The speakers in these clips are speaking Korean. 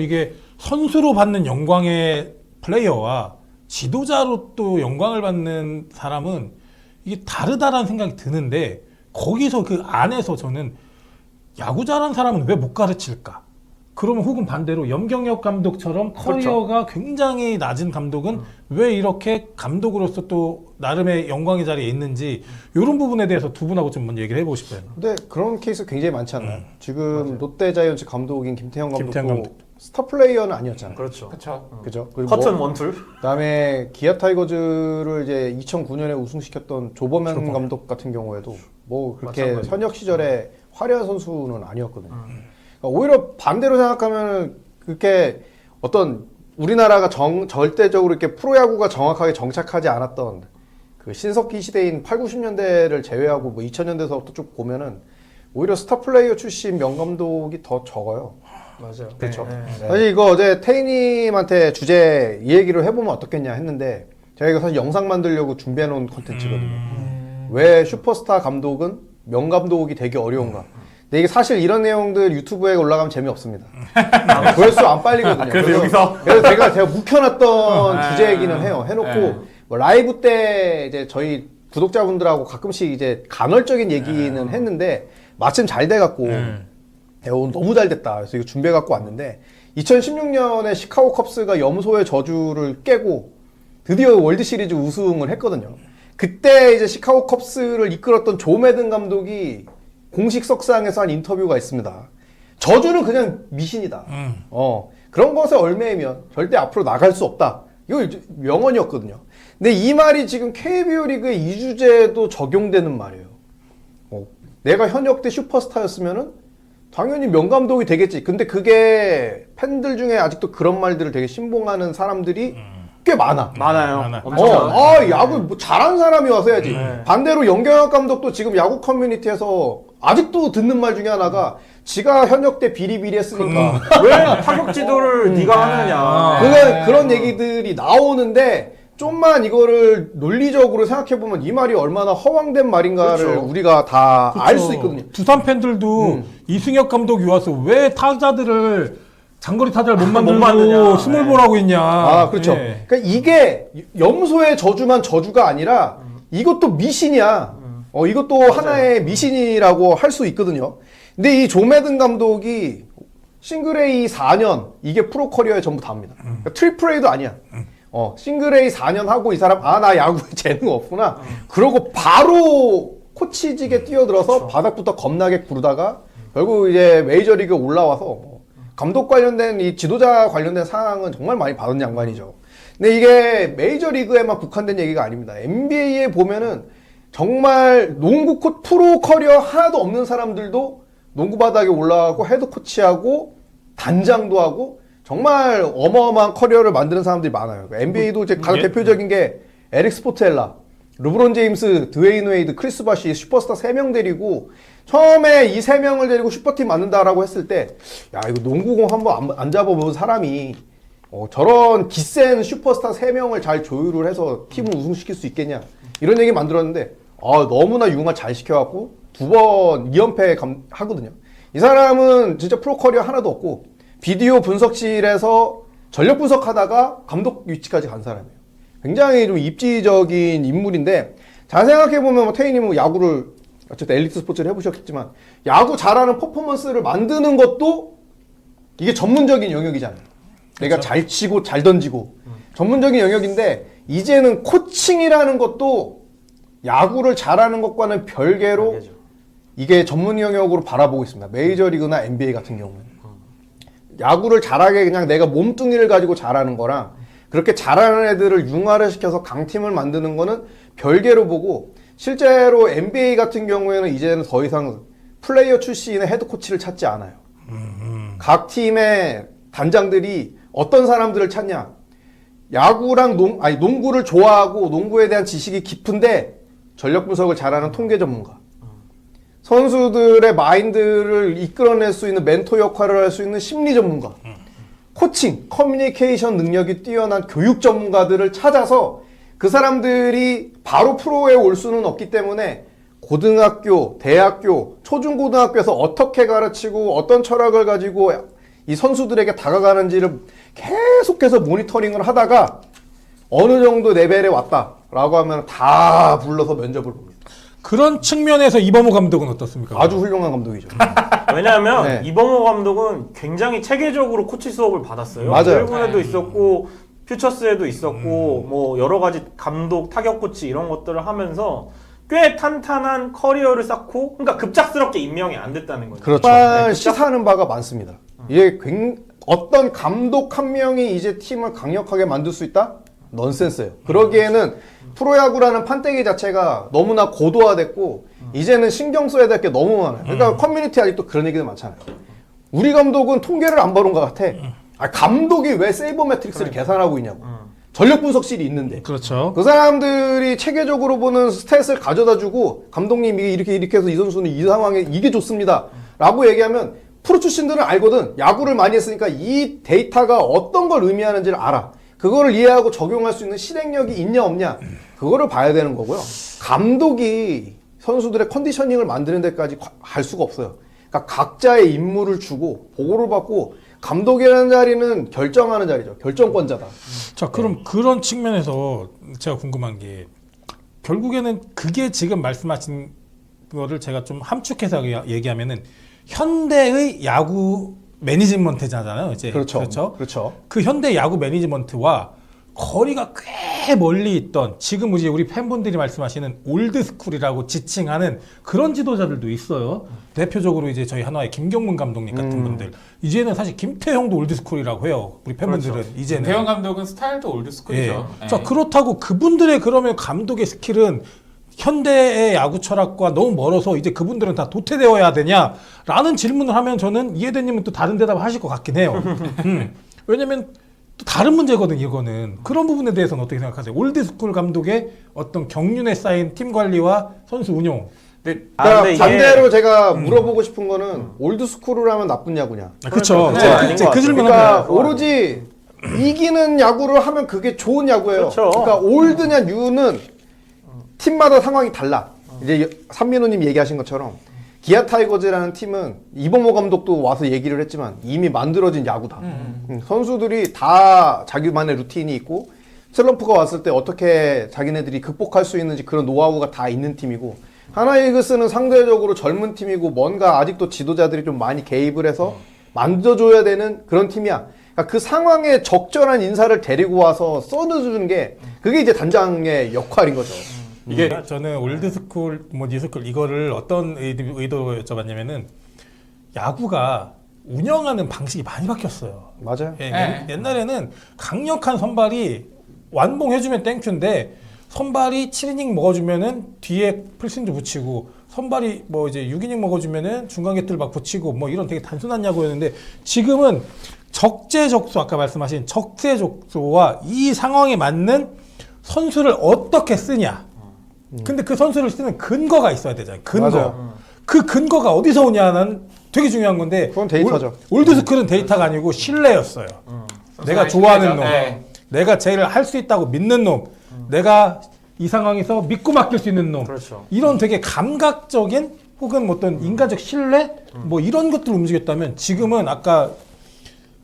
이게 선수로 받는 영광의 플레이어와 지도자로 또 영광을 받는 사람은 이게 다르다라는 생각이 드는데, 거기서 그 안에서 저는 야구 잘하는 사람은 왜 못 가르칠까? 그러면 혹은 반대로 염경엽 감독처럼 커리어가 굉장히 낮은 감독은 왜 이렇게 감독으로서 또 나름의 영광의 자리에 있는지, 이런 부분에 대해서 두 분하고 좀 먼저 얘기를 해보고 싶어요. 근데 그런 케이스 굉장히 많잖아요. 지금 롯데 자이언츠 감독인 김태형 감독도 스타 플레이어는 아니었잖아요. 그렇죠. 그죠? 커튼 원툴. 그다음에 기아 타이거즈를 이제 2009년에 우승시켰던 조범현 감독 같은 경우에도 뭐 그렇게 마찬가지. 현역 시절에 화려한 선수는 아니었거든요. 그러니까 오히려 반대로 생각하면 그렇게 어떤 우리나라가 절대적으로 이렇게 프로야구가 정확하게 정착하지 않았던 그 신석기 시대인 8, 90년대를 제외하고 뭐 2000년대서부터 쭉 보면은 오히려 스타 플레이어 출신 명감독이 더 적어요. 맞아요. 그렇죠. 네. 사실 이거 어제 태희님한테 주제 이 얘기를 해보면 어떻겠냐 했는데, 제가 이거 사실 영상 만들려고 준비해놓은 컨텐츠거든요. 왜 슈퍼스타 감독은 명감독이 되기 어려운가. 근데 이게 사실 이런 내용들 유튜브에 올라가면 재미없습니다. 조회수 안 빨리거든요. 그래서 여기서? 그래서 제가 묵혀놨던 주제이기는 해요. 해놓고 뭐 라이브 때 이제 저희 구독자분들하고 가끔씩 이제 간헐적인 얘기는 했는데, 마침 잘 돼갖고 오늘 너무 잘 됐다. 그래서 이거 준비해갖고 왔는데, 2016년에 시카고 컵스가 염소의 저주를 깨고 드디어 월드시리즈 우승을 했거든요. 그때 이제 시카고 컵스를 이끌었던 조 매든 감독이 공식 석상에서 한 인터뷰가 있습니다. 저주는 그냥 미신이다. 그런 것에 얽매이면 절대 앞으로 나갈 수 없다. 이거 명언이었거든요. 근데 이 말이 지금 KBO 리그의 이주제도 적용되는 말이에요. 내가 현역 때 슈퍼스타였으면은 당연히 명감독이 되겠지. 근데 그게 팬들 중에 아직도 그런 말들을 되게 신봉하는 사람들이 꽤 많아. 많아요. 야구 뭐 잘하는 사람이 와서 해야지. 반대로 염경엽 감독도 지금 야구 커뮤니티에서 아직도 듣는 말 중에 하나가, 지가 현역 때 비리비리했으니까 왜 타격 지도를 네가 하느냐. 그런 얘기들이 나오는데, 좀만 이거를 논리적으로 생각해보면 이 말이 얼마나 허황된 말인가를 그렇죠. 우리가 다 알 수 있거든요. 두산 팬들도 이승엽 감독이 와서 왜 타자들을 장거리 타자를 못 만드냐. 만들고 스몰볼 하고 있냐. 그렇죠. 예. 그러니까 이게 염소의 저주만 저주가 아니라 이것도 미신이야. 이것도 맞아요. 하나의 미신이라고 할 수 있거든요. 근데 이 조 매든 감독이 싱글 A 4년, 이게 프로 커리어의 전부 다입니다. 그러니까 트리플 A도 아니야. 싱글 A 4년 하고 이 사람, 나 야구에 재능 없구나. 그러고 바로 코치직에 뛰어들어서 그렇죠. 바닥부터 겁나게 구르다가 결국 이제 메이저리그에 올라와서 감독 관련된 이 지도자 관련된 상황은 정말 많이 받은 양반이죠. 근데 이게 메이저리그에만 국한된 얘기가 아닙니다. NBA에 보면은 정말 농구 프로 커리어 하나도 없는 사람들도 농구 바닥에 올라가고 헤드 코치하고 단장도 하고 정말 어마어마한 커리어를 만드는 사람들이 많아요. NBA도 이제 가장 대표적인 게 에릭 스포텔라, 르브론 제임스, 드웨인 웨이드, 크리스 바시, 슈퍼스타 3명 데리고, 처음에 이 3명을 데리고 슈퍼팀 만든다라고 했을 때, 야, 이거 농구공 한번 안 잡아본 사람이 저런 기센 슈퍼스타 3명을 잘 조율을 해서 팀을 우승시킬 수 있겠냐, 이런 얘기 만들었는데, 너무나 융화 잘 시켜갖고 2번 2연패 하거든요. 이 사람은 진짜 프로 커리어 하나도 없고 비디오 분석실에서 전력 분석하다가 감독 위치까지 간 사람이에요. 굉장히 좀 입지적인 인물인데, 잘 생각해보면 뭐 태희님은 야구를 어쨌든 엘리트 스포츠를 해보셨겠지만, 야구 잘하는 퍼포먼스를 만드는 것도 이게 전문적인 영역이잖아요. 내가 그렇죠. 잘 치고 잘 던지고 전문적인 영역인데, 이제는 코칭이라는 것도 야구를 잘하는 것과는 별개로 이게 전문 영역으로 바라보고 있습니다. 메이저리그나 NBA 같은 경우는. 야구를 잘하게 그냥 내가 몸뚱이를 가지고 잘하는 거랑 그렇게 잘하는 애들을 융화를 시켜서 강팀을 만드는 거는 별개로 보고, 실제로 NBA 같은 경우에는 이제는 더 이상 플레이어 출신의 헤드코치를 찾지 않아요. 각 팀의 단장들이 어떤 사람들을 찾냐, 야구랑 농구를 좋아하고 농구에 대한 지식이 깊은데 전력 분석을 잘하는 통계 전문가, 선수들의 마인드를 이끌어낼 수 있는 멘토 역할을 할 수 있는 심리 전문가, 코칭, 커뮤니케이션 능력이 뛰어난 교육 전문가들을 찾아서 그 사람들이 바로 프로에 올 수는 없기 때문에 고등학교, 대학교, 초중고등학교에서 어떻게 가르치고 어떤 철학을 가지고 이 선수들에게 다가가는지를 계속해서 모니터링을 하다가 어느 정도 레벨에 왔다라고 하면 다 불러서 면접을 봅니다. 그런 측면에서 이범호 감독은 어떻습니까? 아주 훌륭한 감독이죠. 왜냐하면 네. 이범호 감독은 굉장히 체계적으로 코치 수업을 받았어요. 맞아요. 일본에도 있었고 퓨처스에도 있었고 뭐 여러 가지 감독, 타격 코치 이런 것들을 하면서 꽤 탄탄한 커리어를 쌓고 그러니까 급작스럽게 임명이 안 됐다는 거죠. 그렇죠. 정말 시사하는 바가 많습니다. 이게 어떤 감독 한 명이 이제 팀을 강력하게 만들 수 있다? 넌센스예요. 그러기에는 프로야구라는 판때기 자체가 너무나 고도화됐고 이제는 신경 써야 될 게 너무 많아요. 그러니까 커뮤니티 아직도 그런 얘기들 많잖아요. 우리 감독은 통계를 안 보는 것 같아. 아, 감독이 왜 세이버 매트릭스를 계산하고 있냐고. 전력 분석실이 있는데. 그렇죠. 그 사람들이 체계적으로 보는 스탯을 가져다 주고 감독님이 이렇게 해서 이 선수는 이 상황에 이게 좋습니다. 라고 얘기하면 프로 출신들은 알거든. 야구를 많이 했으니까 이 데이터가 어떤 걸 의미하는지를 알아. 그거를 이해하고 적용할 수 있는 실행력이 있냐 없냐 그거를 봐야 되는 거고요. 감독이 선수들의 컨디셔닝을 만드는 데까지 갈 수가 없어요. 그러니까 각자의 임무를 주고 보고를 받고 감독이라는 자리는 결정하는 자리죠. 결정권자다. 자, 그럼 그런 측면에서 제가 궁금한 게 결국에는 그게 지금 말씀하신 거를 제가 좀 함축해서 얘기하면은 현대의 야구 매니지먼트잖아요. 이제 그렇죠. 그렇죠. 그 현대 야구 매니지먼트와 거리가 꽤 멀리 있던 지금 이제 우리 팬분들이 말씀하시는 올드 스쿨이라고 지칭하는 그런 지도자들도 있어요. 대표적으로 이제 저희 한화의 김경문 감독님 같은 분들. 이제는 사실 김태형도 올드 스쿨이라고 해요. 우리 팬분들은 그렇죠. 이제는. 태영 감독은 스타일도 올드스쿨이죠. 예. 자, 그렇다고 그분들의 그러면 감독의 스킬은 현대의 야구 철학과 너무 멀어서 이제 그분들은 다 도태되어야 되냐라는 질문을 하면 저는 이해대님은 또 다른 대답을 하실 것 같긴 해요. 왜냐면 또 다른 문제거든 이거는. 그런 부분에 대해서는 어떻게 생각하세요? 올드스쿨 감독의 어떤 경륜에 쌓인 팀 관리와 선수 운용. 근데 그러니까 근데 이게- 반대로 제가 물어보고 싶은 거는 올드스쿨을 하면 나쁜 야구냐. 그렇죠. 그건 아닌 것 그 질문 그러니까 하면 오로지 이기는 야구를 하면 그게 좋은 야구예요. 그렇죠. 그러니까 올드냐 뉴는 팀마다 상황이 달라. 이제 산민호님 얘기하신 것처럼 기아 타이거즈라는 팀은 이범호 감독도 와서 얘기를 했지만 이미 만들어진 야구다. 선수들이 다 자기만의 루틴이 있고 슬럼프가 왔을 때 어떻게 자기네들이 극복할 수 있는지 그런 노하우가 다 있는 팀이고 하나이글스는 상대적으로 젊은 팀이고 뭔가 아직도 지도자들이 좀 많이 개입을 해서 만들어줘야 되는 그런 팀이야. 그러니까 그 상황에 적절한 인사를 데리고 와서 써주는 게 그게 이제 단장의 역할인 거죠. 이게 저는 올드스쿨, 뭐 뉴스쿨 이거를 어떤 의도로 여쭤봤냐면은 야구가 운영하는 방식이 많이 바뀌었어요. 맞아요. 예, 네. 옛날에는 강력한 선발이 완봉해주면 땡큐인데 선발이 7이닝 먹어주면은 뒤에 풀스윙도 붙이고 선발이 뭐 이제 6이닝 먹어주면은 중간 개투를 막 붙이고 뭐 이런 되게 단순한 야구였는데 지금은 적재적소 아까 말씀하신 적재적소와 이 상황에 맞는 선수를 어떻게 쓰냐. 근데 그 선수를 쓰는 근거가 있어야 되잖아요. 근거. 맞아요. 그 근거가 어디서 오냐는 되게 중요한 건데 그건 데이터죠. 올드스쿨은 데이터가 아니고 신뢰였어요. 내가 좋아하는 놈, 네. 내가 제일 할 수 있다고 믿는 놈, 내가 이 상황에서 믿고 맡길 수 있는 놈. 그렇죠. 이런 되게 감각적인 혹은 뭐 어떤 인간적 신뢰 뭐 이런 것들을 움직였다면 지금은 아까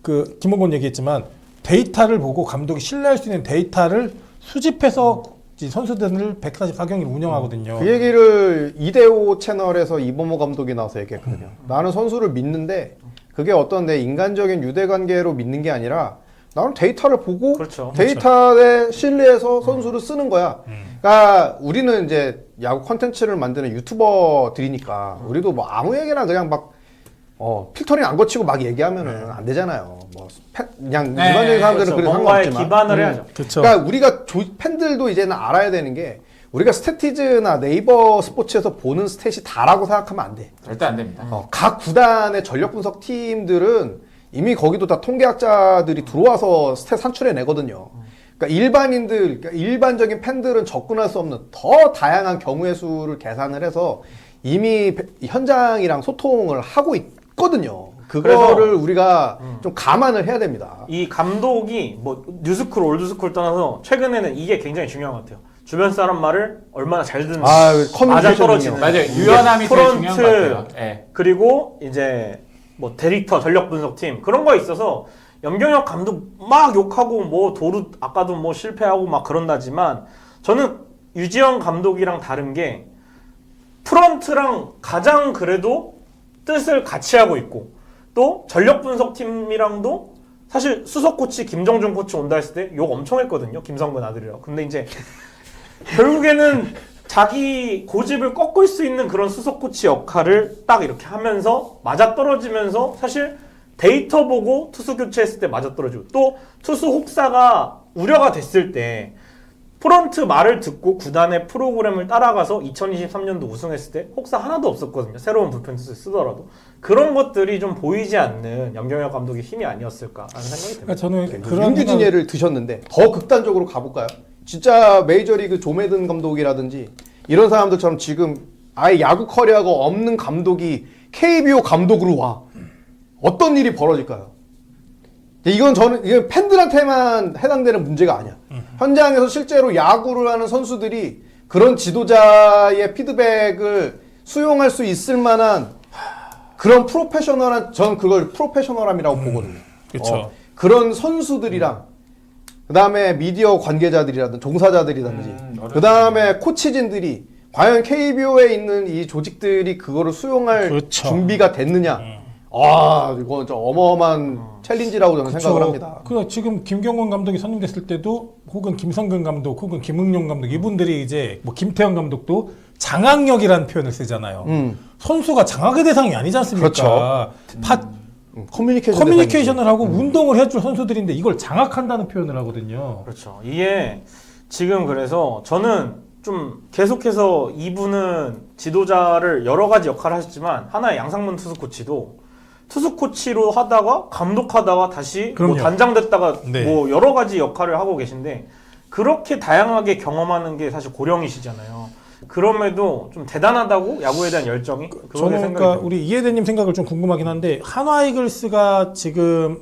그 김홍곤 얘기했지만 데이터를 보고 감독이 신뢰할 수 있는 데이터를 수집해서 이 선수들을 144경기를 운영하거든요. 그 얘기를 이대호 채널에서 이범호 감독이 나와서 얘기했거든요. 나는 선수를 믿는데 그게 어떤 내 인간적인 유대관계로 믿는 게 아니라 나는 데이터를 보고 그렇죠. 데이터에 신뢰해서 선수를 쓰는 거야. 그러니까 우리는 이제 야구 콘텐츠를 만드는 유튜버들이니까 우리도 뭐 아무 얘기나 그냥 막 필터링 안 거치고 막 얘기하면은 안 되잖아요. 뭐 그냥 네, 일반적인 사람들은 그렇죠. 그래서 뭔가에 상관없지만 기반을 해야죠. 그렇죠. 그러니까 우리가 팬들도 이제는 알아야 되는 게 우리가 스태티즈나 네이버 스포츠에서 보는 스탯이 다라고 생각하면 안 돼. 절대 안 됩니다. 각 구단의 전력 분석 팀들은 이미 거기도 다 통계학자들이 들어와서 스탯 산출해 내거든요. 그러니까 일반인들, 그러니까 일반적인 팬들은 접근할 수 없는 더 다양한 경우의 수를 계산을 해서 이미 현장이랑 소통을 하고 있거든요. 그거를 우리가 좀 감안을 해야 됩니다. 이 감독이 뭐 뉴스쿨, 올드스쿨 떠나서 최근에는 이게 굉장히 중요한 것 같아요. 주변 사람 말을 얼마나 잘 듣는지 아, 커뮤니케이션 맞아떨어지는 맞아요. 유연함이 제일 중요한 것 프론트 같아요. 예. 그리고 이제 뭐 데이터 전력 분석팀 그런 거에 있어서 염경엽 감독 막 욕하고 뭐 도루 아까도 뭐 실패하고 막 그런다지만 저는 유지영 감독이랑 다른 게 프런트랑 가장 그래도 뜻을 같이 하고 있고 또 전력 분석팀이랑도 사실 수석 코치 김정준 코치 온다 했을 때 욕 엄청 했거든요. 김성근 아들이라고. 근데 이제 결국에는 자기 고집을 꺾을 수 있는 그런 수석 코치 역할을 딱 이렇게 하면서 맞아떨어지면서 사실 데이터 보고 투수 교체했을 때 맞아떨어지고 또 투수 혹사가 우려가 됐을 때 프런트 말을 듣고 구단의 프로그램을 따라가서 2023년도 우승했을 때 혹사 하나도 없었거든요. 새로운 불펜 투수 쓰더라도. 그런 것들이 좀 보이지 않는 염경엽 감독의 힘이 아니었을까라는 생각이 듭니다. 그러니까 저는 그런 윤규진 예를 드셨는데 더 극단적으로 가볼까요? 진짜 메이저리그 조메든 감독이라든지 이런 사람들처럼 지금 아예 야구 커리어가 없는 감독이 KBO 감독으로 와. 어떤 일이 벌어질까요? 이건 팬들한테만 해당되는 문제가 아니야. 현장에서 실제로 야구를 하는 선수들이 그런 지도자의 피드백을 수용할 수 있을 만한 그런 프로페셔널한, 전 그걸 프로페셔널함이라고 보거든요. 그렇죠. 그런 선수들이랑 그 다음에 미디어 관계자들이라든지 종사자들이라든지 그 다음에 코치진들이 과연 KBO에 있는 이 조직들이 그거를 수용할 그렇죠. 준비가 됐느냐. 이건 좀 어마어마한 챌린지라고 저는 생각을 합니다. 그 지금 김경원 감독이 선임됐을 때도 혹은 김성근 감독 혹은 김응용 감독 이분들이 이제 뭐 김태형 감독도 장악력이라는 표현을 쓰잖아요. 선수가 장악의 대상이 아니지 않습니까? 그렇죠. 커뮤니케이션을 하고 운동을 해줄 선수들인데 이걸 장악한다는 표현을 하거든요. 그렇죠. 이게 지금 그래서 저는 좀 계속해서 이분은 지도자를 여러 가지 역할을 하셨지만 하나의 양상문 투수 코치도 투수 코치로 하다가 감독하다가 다시 뭐 그럼요. 단장 됐다가 네. 뭐 여러 가지 역할을 하고 계신데 그렇게 다양하게 경험하는 게 사실 고령이시잖아요. 그럼에도 좀 대단하다고 야구에 대한 열정이 그거에 저는 생각이 그러니까 듭니다. 우리 이해대님 생각을 좀 궁금하긴 한데 한화이글스가 지금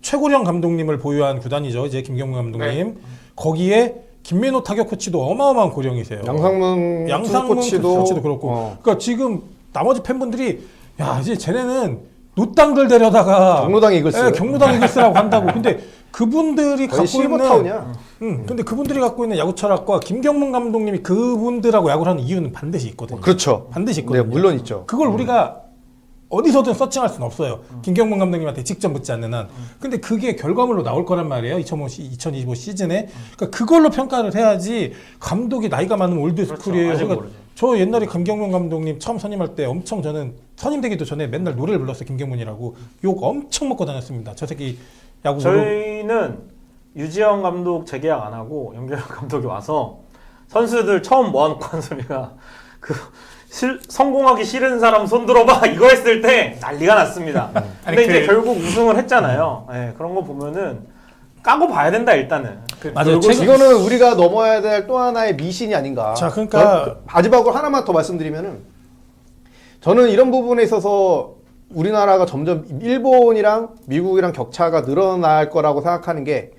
최고령 감독님을 보유한 구단이죠. 이제 김경문 감독님. 거기에 김민호 타격 코치도 어마어마한 고령이세요. 양상문 코치도 그렇고. 그러니까 지금 나머지 팬분들이 야 이제 쟤네는 노땅들 데려다가 경로당 이글스. 네, 경로당 이글스라고 한다고. 근데 그분들이 거의 갖고 있는 실버타운이야. 근데 그분들이 갖고 있는 야구 철학과 김경문 감독님이 그분들하고 야구를 하는 이유는 반드시 있거든요. 그렇죠. 반드시 네, 있거든요. 물론 있죠. 그걸 우리가 어디서든 서칭할 수는 없어요. 김경문 감독님한테 직접 묻지 않는 한. 근데 그게 결과물로 나올 거란 말이에요. 2025 시즌에. 그러니까 그걸로 평가를 해야지 감독이 나이가 많은 올드스쿨이에요. 아직 그러니까 모르죠. 저 옛날에 김경문 감독님 처음 선임할 때 엄청 저는 선임되기도 전에 맨날 노래를 불렀어요. 김경문이라고. 욕 엄청 먹고 다녔습니다. 저 새끼 야구 저희는 유지영 감독 재계약 안 하고 염경엽 감독이 와서 선수들 처음 모아놓고 한 소리가 성공하기 싫은 사람 손 들어봐 이거 했을 때 난리가 났습니다. 근데 이제 결국 우승을 했잖아요. 네, 그런 거 보면은 까고 봐야 된다 일단은. 맞아요. 이거는 우리가 넘어야 될 또 하나의 미신이 아닌가. 자, 그러니까 마지막으로 하나만 더 말씀드리면은 저는 이런 부분에 있어서 우리나라가 점점 일본이랑 미국이랑 격차가 늘어날 거라고 생각하는 게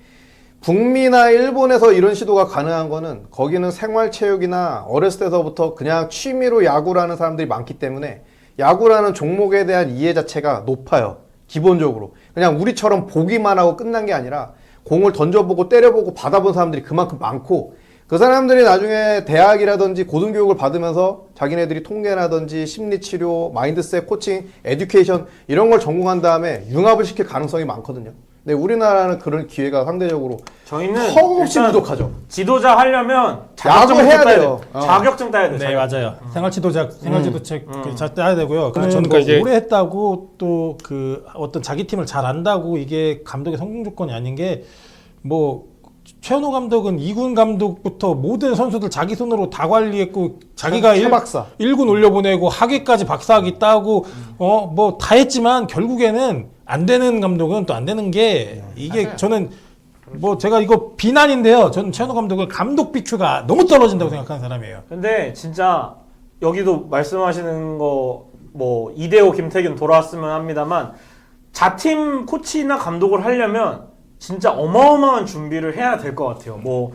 북미나 일본에서 이런 시도가 가능한 거는 거기는 생활체육이나 어렸을 때서부터 그냥 취미로 야구를 하는 사람들이 많기 때문에 야구라는 종목에 대한 이해 자체가 높아요. 기본적으로. 그냥 우리처럼 보기만 하고 끝난 게 아니라 공을 던져보고 때려보고 받아본 사람들이 그만큼 많고 그 사람들이 나중에 대학이라든지 고등교육을 받으면서 자기네들이 통계라든지 심리치료, 마인드셋, 코칭, 에듀케이션 이런 걸 전공한 다음에 융합을 시킬 가능성이 많거든요. 근데 우리나라는 그런 기회가 상대적으로 저희는 허없이 일단 부족하죠. 지도자 하려면 야구 해야 따야 돼요. 자격증 따야 돼요. 네 맞아요. 생활지도책 잘 따야 되고요. 그렇죠. 저는 그러니까 이제 오래 했다고 또 그 어떤 자기 팀을 잘 안다고 이게 감독의 성공 조건이 아닌 게 뭐 최현호 감독은 2군 감독부터 모든 선수들 자기 손으로 다 관리했고 자기가 최박사 1군 올려보내고 학위까지 박사학위 따고 뭐 다 했지만 결국에는 안 되는 감독은 또 안 되는 게 이게 맞아요. 저는 뭐 제가 이거 비난인데요. 저는 최현호 감독은 감독 BQ가 너무 떨어진다고 생각하는 사람이에요. 근데 진짜 여기도 말씀하시는 거 뭐 이대호 김태균 돌아왔으면 합니다만 자팀 코치나 감독을 하려면 진짜 어마어마한 준비를 해야 될 것 같아요. 뭐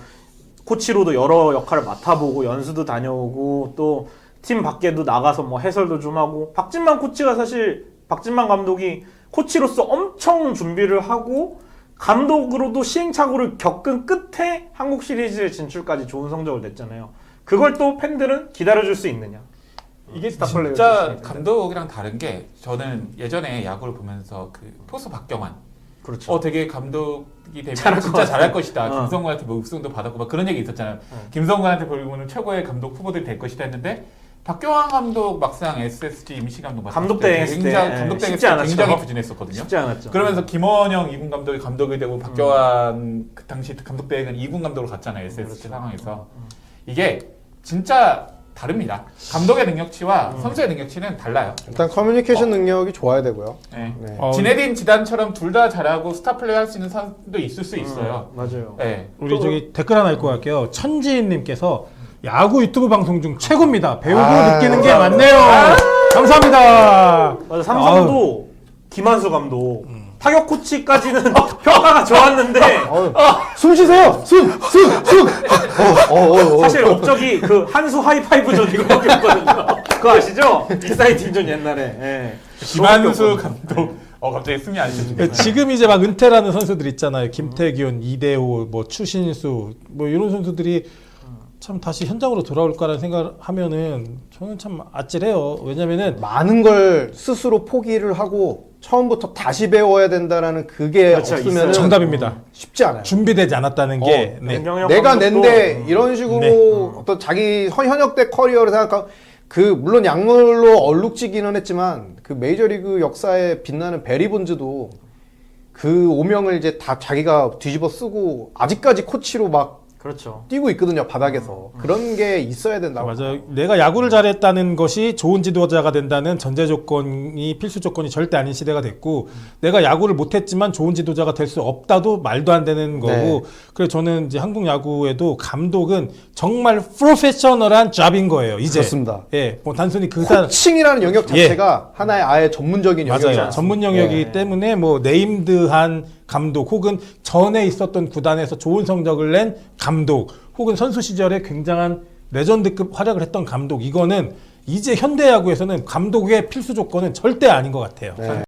코치로도 여러 역할을 맡아보고 연수도 다녀오고 또 팀 밖에도 나가서 뭐 해설도 좀 하고 박진만 코치가 사실 박진만 감독이 코치로서 엄청 준비를 하고 감독으로도 시행착오를 겪은 끝에 한국 시리즈 진출까지 좋은 성적을 냈잖아요. 그걸 또 팬들은 기다려줄 수 있느냐? 이게 스타플레이어 진짜 출신입니다. 감독이랑 다른 게 저는 예전에 야구를 보면서 그 포수 박경환 그렇죠. 되게 감독이 되면 잘할 것 진짜 같아. 잘할 것이다. 어. 김성관한테 뭐 읍승도 받았고 막 그런 얘기 있었잖아요. 김성관한테 보면 최고의 감독 후보들이 될 것이다 했는데 박경환 감독 막상 SSG 임시 감독 맡았을 감독 때 대행 했을 때, 굉장히 예, 감독 대행 쉽지 했을 때 굉장히 않았죠. 부진했었거든요. 쉽지 않았죠. 그러면서 김원영 2군 감독이 감독이 되고 박경환 그 당시 감독 대행은 2군 감독으로 갔잖아요. SSG 그렇죠. 상황에서 이게 진짜 다릅니다. 감독의 능력치와 선수의 능력치는 달라요. 일단 커뮤니케이션 능력이 좋아야 되고요. 네. 네. 지네딘 지단처럼 둘 다 잘하고 스타 플레이 할 수 있는 선수도 있을 수 있어요. 맞아요. 네. 우리 저기 댓글 하나 읽고 갈게요. 천지인님께서 야구 유튜브 방송 중 최고입니다. 배우고 느끼는 게 많네요. 감사합니다. 맞아. 삼성도 김한수 감독 타격 코치까지는 평가가 좋았는데 숨 쉬세요. 숨. 사실 업적이 그 한수 하이파이브전 이거밖에 없거든요. 그거 아시죠? 익사이팅전 옛날에. 예. 김한수 감독 갑자기 숨이 안 쉬어지네. 지금 이제 막 은퇴라는 선수들 있잖아요. 김태균, 이대호, 뭐 추신수, 뭐 이런 선수들이 참 다시 현장으로 돌아올 거라는 생각을 하면은 저는 참 아찔해요. 왜냐면은 많은 걸 스스로 포기를 하고 처음부터 다시 배워야 된다라는 그게 그렇죠, 없으면 있어요. 정답입니다. 쉽지 않아요. 준비되지 않았다는 게 네. 김경혁 내가 감독도- 낸데 이런 식으로 네. 어떤 자기 현역 때 커리어를 생각하고 그 물론 약물로 얼룩지기는 했지만 그 메이저리그 역사에 빛나는 베리 본즈도 그 오명을 이제 다 자기가 뒤집어 쓰고 아직까지 코치로 막 그렇죠. 뛰고 있거든요 바닥에서. 그런 게 있어야 된다고. 맞아. 내가 야구를 잘했다는 것이 좋은 지도자가 된다는 전제 조건이 필수 조건이 절대 아닌 시대가 됐고, 내가 야구를 못했지만 좋은 지도자가 될 수 없다도 말도 안 되는 거고. 네. 그래서 저는 이제 한국 야구에도 감독은 정말 프로페셔널한 잡인 거예요. 이제. 그렇습니다. 예, 뭐 단순히 그 사람 코칭이라는 영역 자체가 하나의 아예 전문적인 맞아요. 영역이잖아요. 전문 영역이기 네. 때문에 뭐 네임드한 감독 혹은 전에 있었던 구단에서 좋은 성적을 낸 감독 혹은 선수 시절에 굉장한 레전드급 활약을 했던 감독, 이거는 이제 현대 야구에서는 감독의 필수 조건은 절대 아닌 것 같아요. 네.